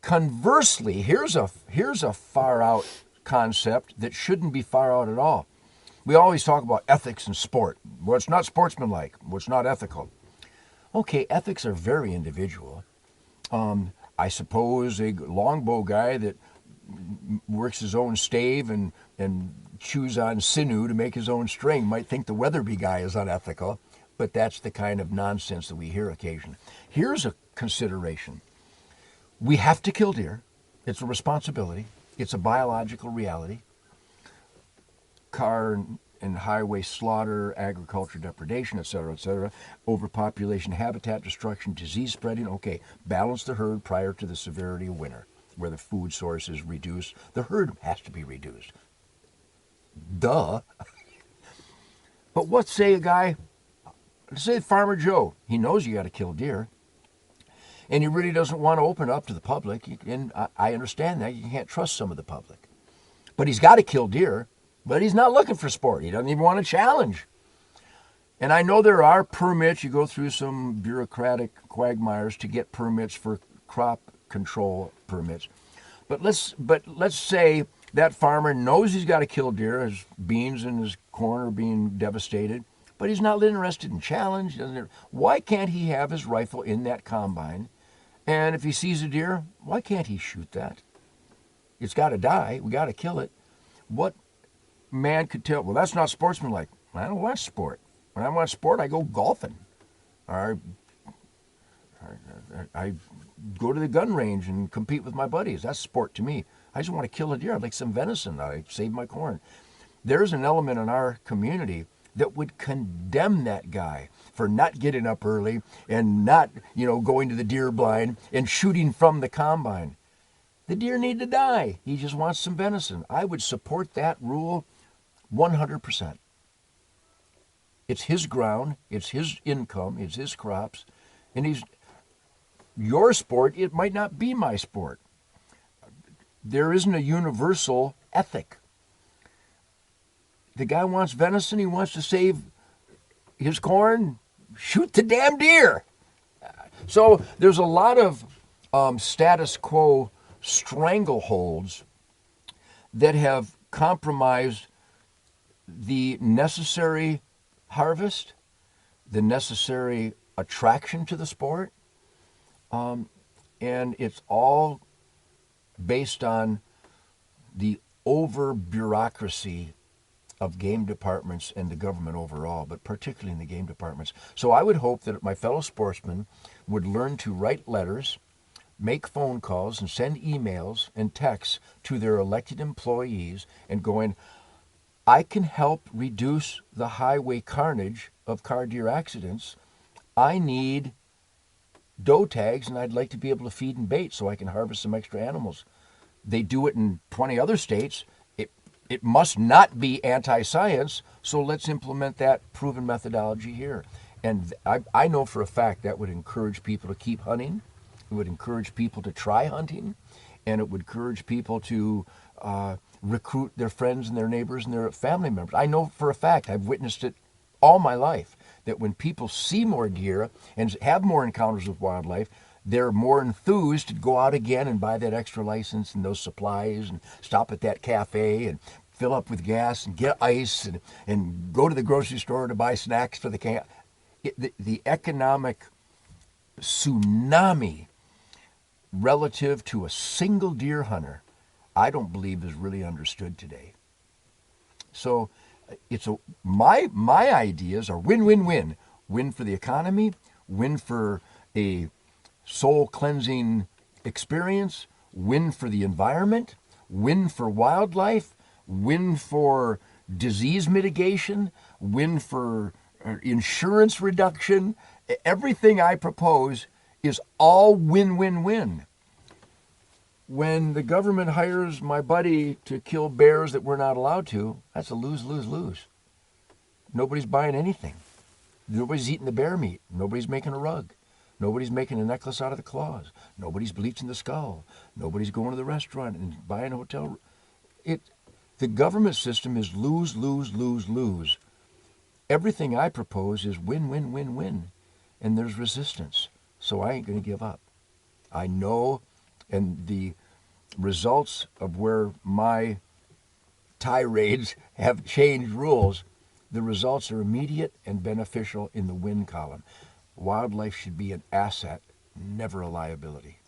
Conversely, here's a far out concept that shouldn't be far out at all. We always talk about ethics in sport. Well, it's not sportsmanlike. Well, it's not ethical. Okay, ethics are very individual. I suppose a longbow guy that works his own stave and chews on sinew to make his own string might think the Weatherby guy is unethical, but that's the kind of nonsense that we hear occasionally. Here's a consideration. We have to kill deer. It's a responsibility. It's a biological reality. Car and highway slaughter, agriculture depredation, et cetera, overpopulation, habitat destruction, disease spreading. Okay, balance the herd prior to the severity of winter, where the food source is reduced. The herd has to be reduced. Duh. But what say a guy, say Farmer Joe, he knows you got to kill deer, and he really doesn't want to open up to the public, and I understand that. You can't trust some of the public. But he's got to kill deer, but he's not looking for sport. He doesn't even want to challenge. And I know there are permits. You go through some bureaucratic quagmires to get permits for crop control permits. But let's say that farmer knows he's got to kill deer. His beans and his corn are being devastated, but he's not interested in challenge. Why can't he have his rifle in that combine? And if he sees a deer, why can't he shoot that? It's got to die. We got to kill it. What man could tell? Well, that's not sportsmanlike. I don't want sport. When I want sport, I go golfing. Or I go to the gun range and compete with my buddies. That's sport to me. I just want to kill a deer. I'd like some venison. I save my corn. There's an element in our community that would condemn that guy for not getting up early and not, going to the deer blind and shooting from the combine. The deer need to die. He just wants some venison. I would support that rule 100%. It's his ground, it's his income, it's his crops, and your sport, it might not be my sport. There isn't a universal ethic. The guy wants venison, he wants to save his corn, shoot the damn deer. So there's a lot of status quo strangleholds that have compromised the necessary harvest, the necessary attraction to the sport, and it's all based on the over-bureaucracy of game departments and the government overall, but particularly in the game departments. So I would hope that my fellow sportsmen would learn to write letters, make phone calls, and send emails and texts to their elected employees and going, I can help reduce the highway carnage of car deer accidents. I need doe tags, and I'd like to be able to feed and bait so I can harvest some extra animals. They do it in 20 other states. It must not be anti-science, so let's implement that proven methodology here. And I know for a fact that would encourage people to keep hunting. It would encourage people to try hunting, and it would encourage people to recruit their friends and their neighbors and their family members. I know for a fact, I've witnessed it all my life, that when people see more deer and have more encounters with wildlife, they're more enthused to go out again and buy that extra license and those supplies and stop at that cafe and fill up with gas and get ice and go to the grocery store to buy snacks for the camp. The economic tsunami relative to a single deer hunter, I don't believe is really understood today. So my ideas are win-win-win. Win for the economy, win for a soul-cleansing experience, win for the environment, win for wildlife, win for disease mitigation, win for insurance reduction. Everything I propose is all win-win-win. When the government hires my buddy to kill bears that we're not allowed to, that's a lose-lose-lose. Nobody's buying anything. Nobody's eating the bear meat. Nobody's making a rug. Nobody's making a necklace out of the claws. Nobody's bleaching the skull. Nobody's going to the restaurant and buying a hotel. The government system is lose, lose, lose, lose. Everything I propose is win, win, win, win. And there's resistance. So I ain't going to give up. I know And the results of where my tirades have changed rules, the results are immediate and beneficial in the win column. Wildlife should be an asset, never a liability.